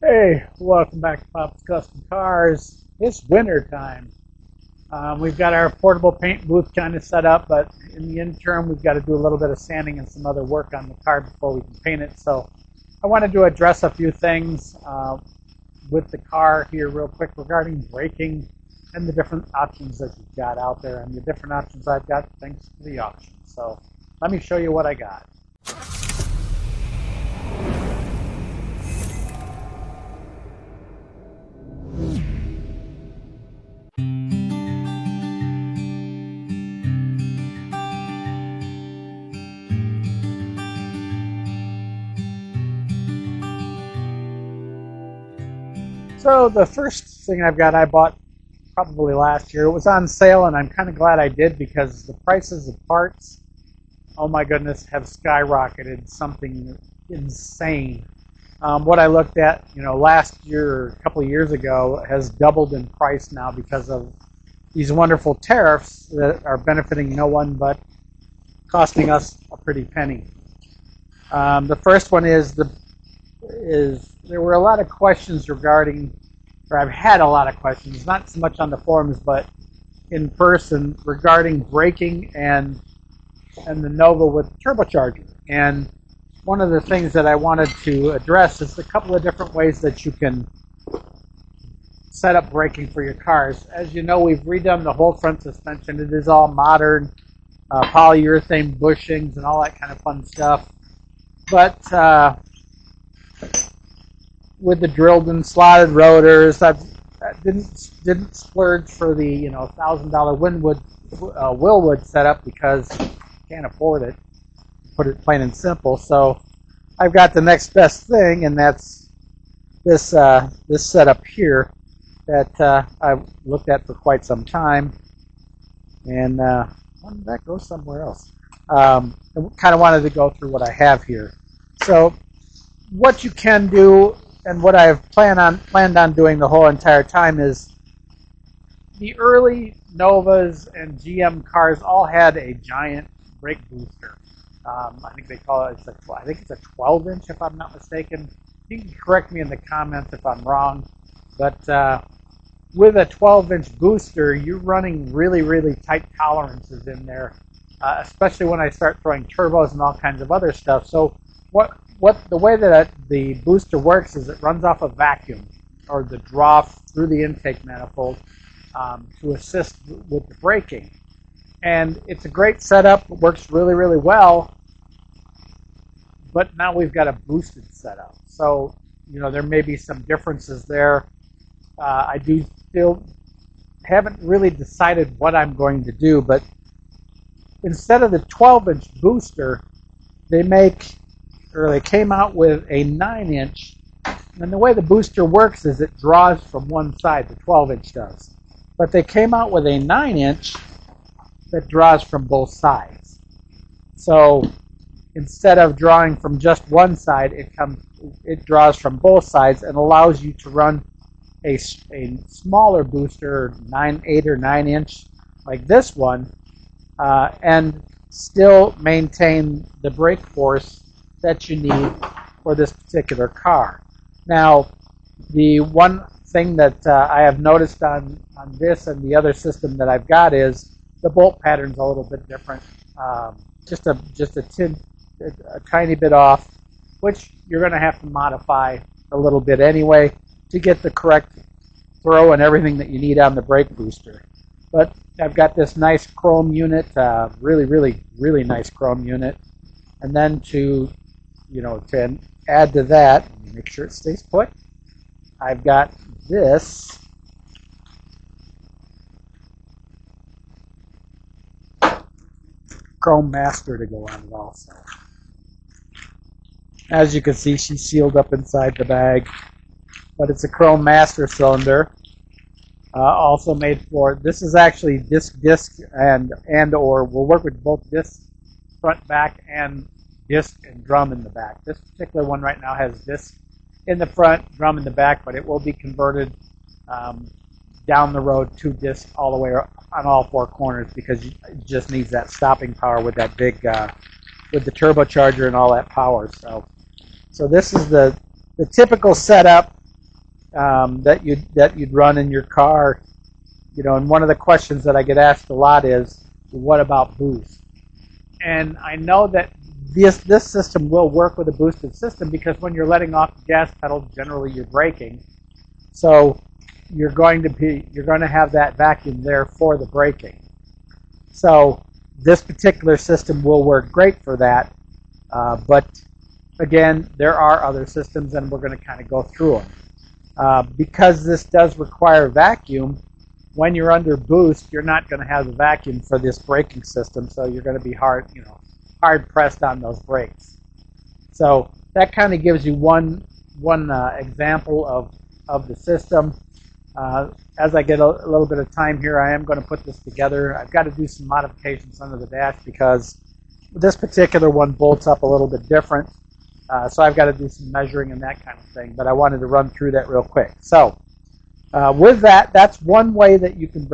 Hey, welcome back to Pop's Custom Cars. It's winter time. We've got our portable paint booth kind of set up, but in the interim, we've got to do a little bit of sanding and some other work on the car before we can paint it. So I wanted to address a few things with the car here real quick regarding braking and the different options that you've got out there and the different options I've got thanks to the auction. So let me show you what I got. So the first thing I've got I bought probably last year. It was on sale, and I'm kind of glad I did because the prices of parts, oh my goodness, have skyrocketed something insane. What I looked at, last year or a couple of years ago has doubled in price now because of these wonderful tariffs that are benefiting no one but costing us a pretty penny. The first one is there were a lot of questions regarding, or I've had a lot of questions, not so much on the forums, but in person regarding braking and the Nova with turbocharger. And one of the things that I wanted to address is a couple of different ways that you can set up braking for your cars. As you know, we've redone the whole front suspension. It is all modern, polyurethane bushings and all that kind of fun stuff. But with the drilled and slotted rotors, I didn't splurge for the $1,000 Willwood setup because can't afford it. Put it plain and simple. So I've got the next best thing, and that's this setup here that I've looked at for quite some time. And why did that go somewhere else? I kind of wanted to go through what I have here. So what you can do, and what I've planned on doing the whole entire time, is the early Novas and GM cars all had a giant brake booster. I think they call it. I think it's a 12-inch, if I'm not mistaken. You can correct me in the comments if I'm wrong, but with a 12-inch booster, you're running really, really tight tolerances in there, especially when I start throwing turbos and all kinds of other stuff. So the way that the booster works is it runs off a vacuum or the draw through the intake manifold to assist with the braking. And it's a great setup. It works really, really well. But now we've got a boosted setup. So, there may be some differences there. I do still haven't really decided what I'm going to do. But instead of the 12-inch booster, they came out with a 9-inch. And the way the booster works is it draws from one side, the 12-inch does. But they came out with a 9-inch that draws from both sides. So instead of drawing from just one side, it draws from both sides and allows you to run a smaller booster, 8 or 9-inch, like this one, and still maintain the brake force that you need for this particular car. Now, the one thing that I have noticed on this and the other system that I've got is the bolt pattern's a little bit different, just a tiny bit off, which you're going to have to modify a little bit anyway to get the correct throw and everything that you need on the brake booster. But I've got this nice chrome unit, really, really, really nice chrome unit, and then to add to that, make sure it stays put, I've got this Chrome Master to go on it also. As you can see, she's sealed up inside the bag, but it's a Chrome Master cylinder. Also made for, this is actually disc and or will work with both disc front, back, and disc and drum in the back. This particular one right now has disc in the front, drum in the back, but it will be converted down the road to disc all the way on all four corners because it just needs that stopping power with that big, with the turbocharger and all that power. So this is the typical setup that you'd run in your car. You know, and one of the questions that I get asked a lot is, what about boost? And I know that this system will work with a boosted system because when you're letting off the gas pedal, generally you're braking. So you're going to have that vacuum there for the braking. So this particular system will work great for that. But again, there are other systems, and we're going to kind of go through them. Because this does require vacuum, when you're under boost, you're not going to have the vacuum for this braking system, so you're going to be hard pressed on those brakes. So that kind of gives you one example of the system. As I get a little bit of time here, I am going to put this together. I've got to do some modifications under the dash because this particular one bolts up a little bit different. So I've got to do some measuring and that kind of thing, but I wanted to run through that real quick. So with that, that's one way that you can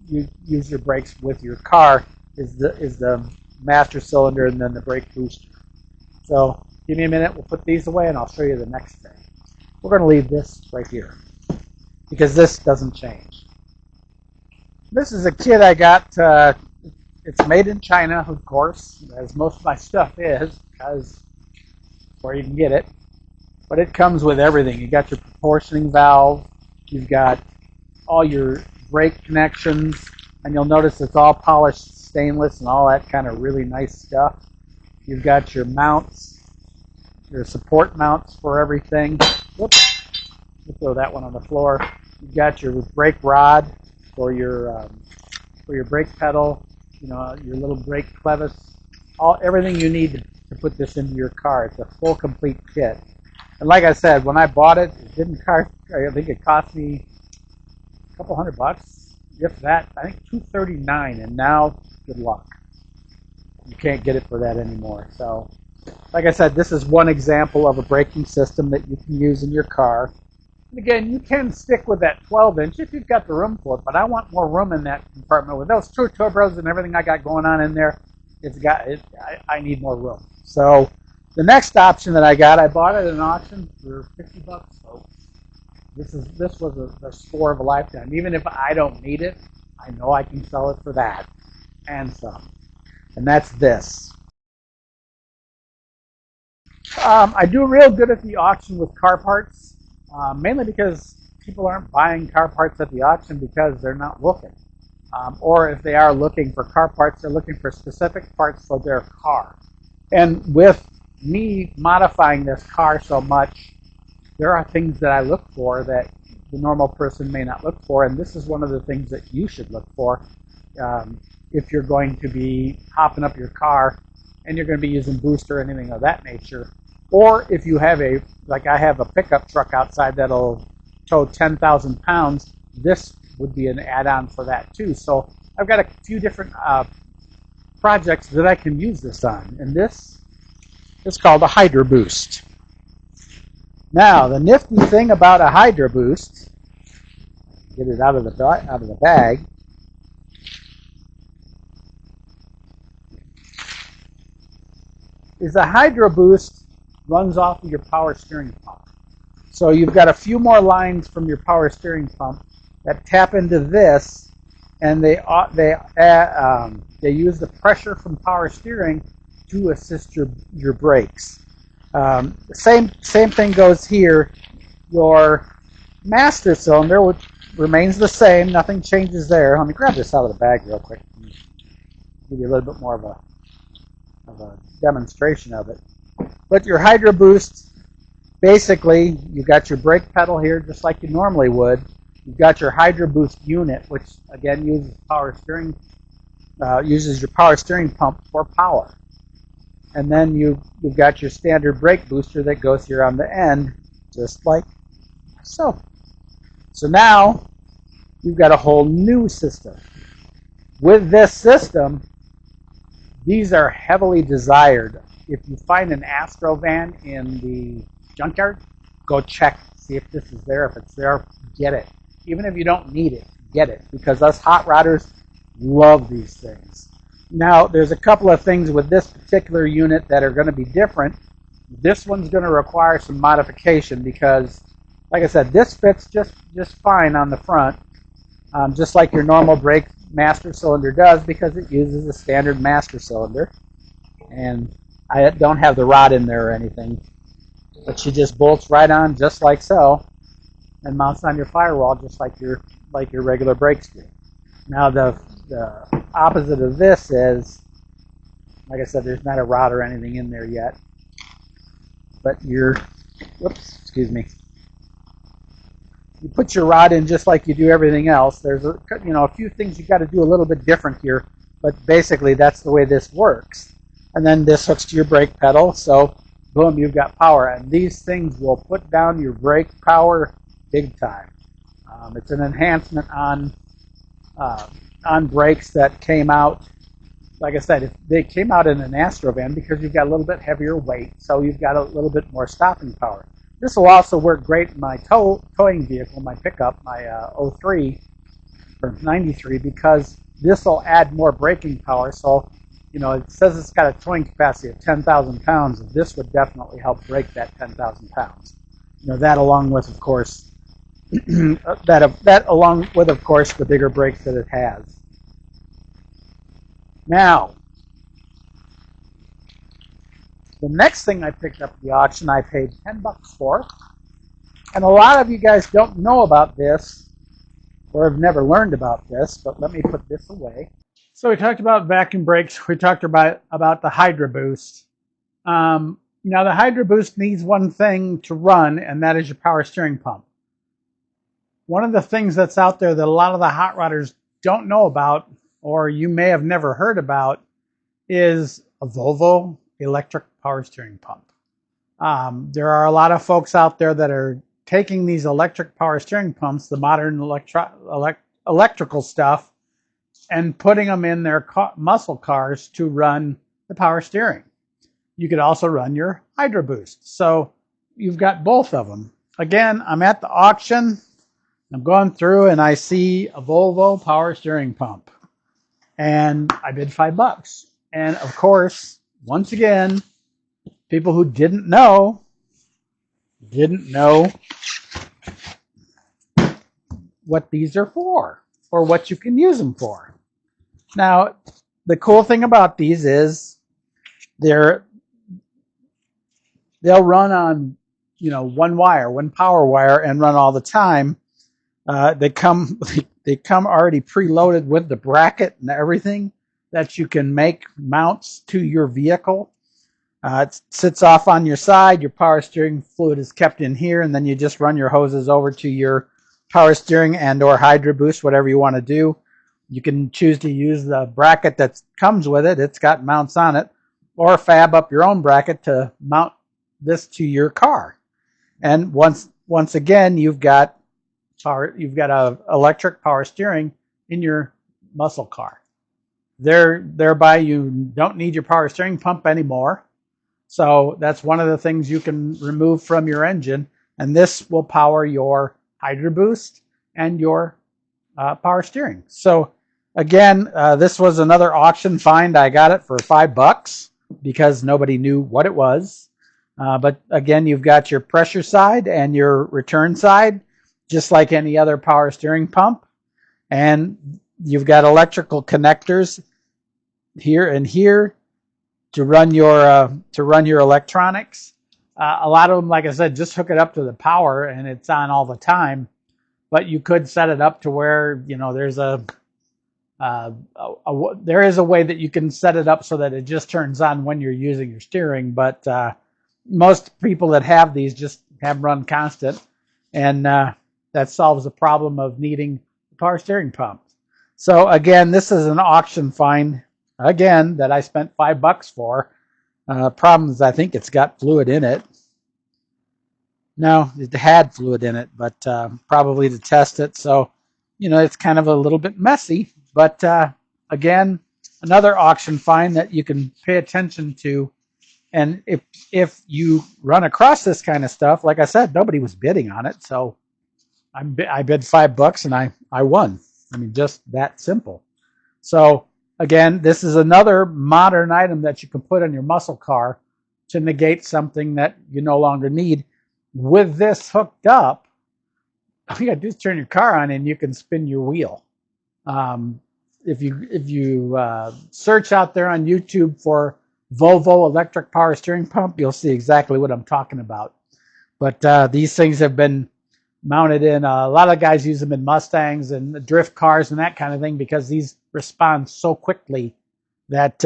use your brakes with your car is the master cylinder and then the brake booster. So give me a minute, we'll put these away and I'll show you the next thing. We're going to leave this right here because this doesn't change. This is a kit I got. It's made in China, of course, as most of my stuff is, because where you can get it. But it comes with everything. You got your proportioning valve. You've got all your brake connections, and you'll notice it's all polished stainless and all that kind of really nice stuff. You've got your mounts, your support mounts for everything. Whoops, we'll throw that one on the floor. You've got your brake rod for your brake pedal. You know, your little brake clevis. Everything you need to put this into your car. It's a full, complete kit. And like I said, when I bought it, it didn't cost. I think it cost me a couple $100, if that. I think $239, and now, good luck. You can't get it for that anymore. So, like I said, this is one example of a braking system that you can use in your car. And again, you can stick with that 12-inch if you've got the room for it, but I want more room in that compartment. With those two turbos and everything I got going on in there, I need more room. So the next option that I bought at an auction for $50, folks. This was a score of a lifetime. Even if I don't need it, I know I can sell it for that and some. And that's this. I do real good at the auction with car parts, mainly because people aren't buying car parts at the auction because they're not looking. Or if they are looking for car parts, they're looking for specific parts for their car. And with me modifying this car so much, there are things that I look for that the normal person may not look for, and this is one of the things that you should look for if you're going to be hopping up your car and you're going to be using boost or anything of that nature. Or if you have like I have a pickup truck outside that'll tow 10,000 pounds, this would be an add-on for that too. So I've got a few different projects that I can use this on, and this is called a Hydroboost. Now, the nifty thing about a Hydroboost, get it out of the bag, is a Hydroboost runs off of your power steering pump. So you've got a few more lines from your power steering pump that tap into this, and they use the pressure from power steering to assist your brakes. Same thing goes here. Your master cylinder, which remains the same, nothing changes there. Let me grab this out of the bag real quick and give you a little bit more of a demonstration of it. But your Hydroboost, basically, you've got your brake pedal here just like you normally would. You've got your Hydroboost unit, which again uses your power steering pump for power. And then you've got your standard brake booster that goes here on the end, just like so. So now you've got a whole new system. With this system, these are heavily desired. If you find an Astro van in the junkyard, go check, see if this is there. If it's there, get it. Even if you don't need it, get it, because us hot rodders love these things. Now, there's a couple of things with this particular unit that are going to be different. This one's going to require some modification because, like I said, this fits just fine on the front, just like your normal brake master cylinder does, because it uses a standard master cylinder. And I don't have the rod in there or anything, but she just bolts right on just like so, and mounts on your firewall just like your regular brakes do. Now the opposite of this is, like I said, there's not a rod or anything in there yet, but whoops, excuse me. You put your rod in just like you do everything else. There's a few things you got to do a little bit different here, but basically that's the way this works. And then this hooks to your brake pedal, so boom, you've got power. And these things will put down your brake power big time. It's an enhancement on brakes that came out. Like I said, they came out in an Astrovan because you've got a little bit heavier weight, so you've got a little bit more stopping power. This will also work great in my towing vehicle, my pickup, my 03 or 93, because this will add more braking power. So, it says it's got a towing capacity of 10,000 pounds. This would definitely help brake that 10,000 pounds. That along with, of course, that along with, of course, the bigger brakes that it has. Now, the next thing I picked up at the auction, I paid $10 for, and a lot of you guys don't know about this or have never learned about this, but let me put this away. So we talked about vacuum brakes. We talked about the Hydroboost. Now the Hydroboost needs one thing to run, and that is your power steering pump. One of the things that's out there that a lot of the hot rodders don't know about, or you may have never heard about, is a Volvo electric power steering pump. There are a lot of folks out there that are taking these electric power steering pumps, the modern electrical stuff, and putting them in their muscle cars to run the power steering. You could also run your Hydroboost. So you've got both of them. Again, I'm at the auction. I'm going through and I see a Volvo power steering pump. And I bid $5. And of course, once again, people who didn't know what these are for or what you can use them for. Now, the cool thing about these is they'll run on, one power wire and run all the time. They come already preloaded with the bracket and everything that you can make mounts to your vehicle. It sits off on your side. Your power steering fluid is kept in here, and then you just run your hoses over to your power steering and or Hydroboost, whatever you want to do. You can choose to use the bracket that comes with it. It's got mounts on it, or fab up your own bracket to mount this to your car. And once again, you've got a electric power steering in your muscle car. Thereby, you don't need your power steering pump anymore. So that's one of the things you can remove from your engine, and this will power your Hydroboost and your power steering. So again, this was another auction find. I got it for $5 because nobody knew what it was. But again, you've got your pressure side and your return side, just like any other power steering pump. And you've got electrical connectors here and here to run your electronics. A lot of them, like I said, just hook it up to the power and it's on all the time. But you could set it up to where there is a way that you can set it up so that it just turns on when you're using your steering. But most people that have these just have run constant, and that solves the problem of needing a power steering pump. So again, this is an auction find again that I spent $5 for. Problem is, I think it's got fluid in it. No, it had fluid in it, but probably to test it. So, it's kind of a little bit messy. But again, another auction find that you can pay attention to. And if you run across this kind of stuff, like I said, nobody was bidding on it. So I bid $5 and I won. I mean, just that simple. So again, this is another modern item that you can put on your muscle car to negate something that you no longer need. With this hooked up, all you got to do is turn your car on and you can spin your wheel. Um, if you search out there on YouTube for Volvo electric power steering pump, you'll see exactly what I'm talking about. But these things have been mounted in. A lot of guys use them in Mustangs and drift cars and that kind of thing because these respond so quickly that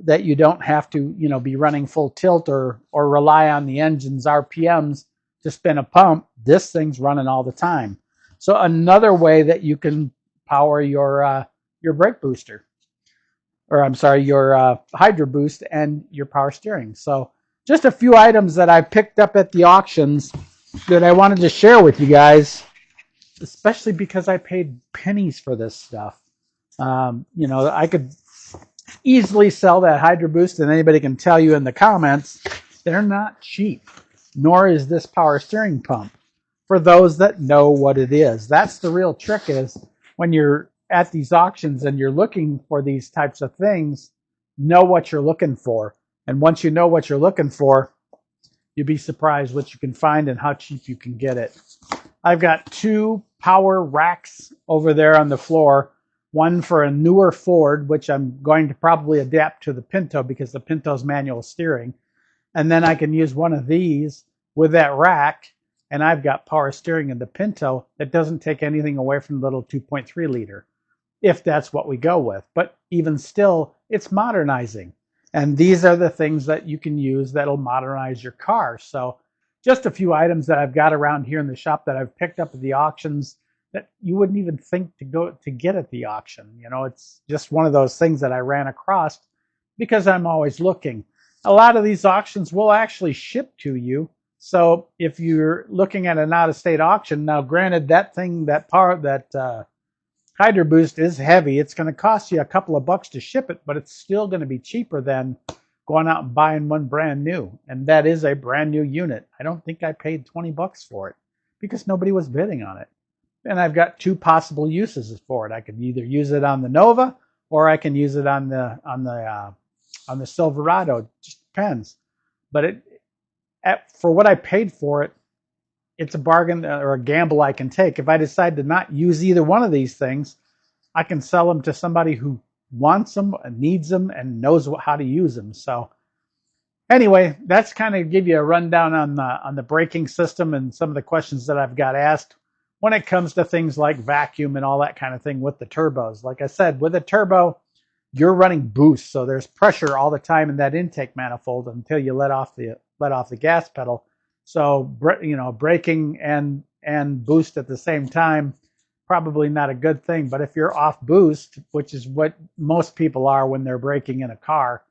that you don't have to, be running full tilt or rely on the engine's RPMs to spin a pump. This thing's running all the time. So another way that you can power your brake booster, or I'm sorry, your Hydroboost and your power steering. So just a few items that I picked up at the auctions that I wanted to share with you guys, especially because I paid pennies for this stuff. I could easily sell that Hydroboost, and anybody can tell you in the comments, they're not cheap, nor is this power steering pump. For those that know what it is, that's the real trick, is when you're at these auctions and you're looking for these types of things, know what you're looking for. And once you know what you're looking for, you'll be surprised what you can find and how cheap you can get it. I've got 2 power racks over there on the floor. One for a newer Ford, which I'm going to probably adapt to the Pinto because the Pinto's manual steering. And then I can use one of these with that rack, and I've got power steering in the Pinto that doesn't take anything away from the little 2.3 liter, if that's what we go with. But even still, it's modernizing. And these are the things that you can use that'll modernize your car. So just a few items that I've got around here in the shop that I've picked up at the auctions that you wouldn't even think to get at the auction. It's just one of those things that I ran across because I'm always looking. A lot of these auctions will actually ship to you. So if you're looking at an out-of-state auction, now granted that Hydroboost is heavy. It's going to cost you a couple of bucks to ship it, but it's still going to be cheaper than going out and buying one brand new. And that is a brand new unit. I don't think I paid 20 bucks for it because nobody was bidding on it. And I've got 2 possible uses for it. I could either use it on the Nova or I can use it on the Silverado. It just depends. But for what I paid for it, it's a bargain or a gamble I can take. If I decide to not use either one of these things, I can sell them to somebody who wants them and needs them and knows how to use them. So anyway, that's kind of give you a rundown on the braking system and some of the questions that I've got asked when it comes to things like vacuum and all that kind of thing with the turbos. Like I said, with a turbo, you're running boost, so there's pressure all the time in that intake manifold until you let off the gas pedal. So braking and boost at the same time, probably not a good thing. But if you're off boost, which is what most people are when they're braking in a car,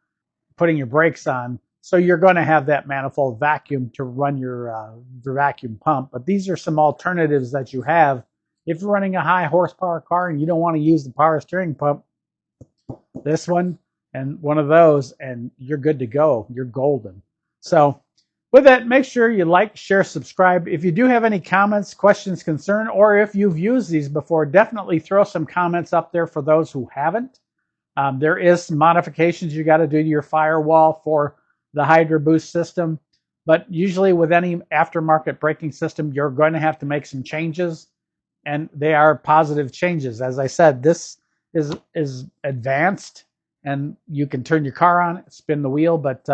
putting your brakes on, so you're going to have that manifold vacuum to run your vacuum pump. But these are some alternatives that you have. If you're running a high horsepower car and you don't want to use the power steering pump, this one and one of those, and you're good to go. You're golden. So with that, make sure you like, share, subscribe. If you do have any comments, questions, concern, or if you've used these before, definitely throw some comments up there for those who haven't. There is some modifications you got to do to your firewall for the Hydroboost system, but usually with any aftermarket braking system, you're going to have to make some changes, and they are positive changes. As I said, this is advanced, and you can turn your car on, spin the wheel. But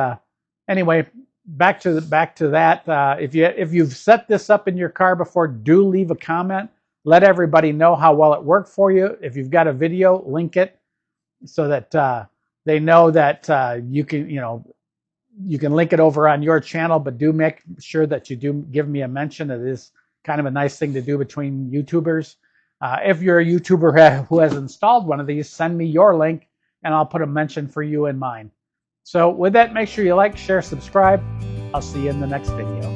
anyway, back to that. If you've set this up in your car before, do leave a comment. Let everybody know how well it worked for you. If you've got a video, link it so that they know that you can link it over on your channel. But do make sure that you do give me a mention. It is kind of a nice thing to do between YouTubers. If you're a YouTuber who has installed one of these, send me your link and I'll put a mention for you in mine. So with that, make sure you like, share, subscribe. I'll see you in the next video.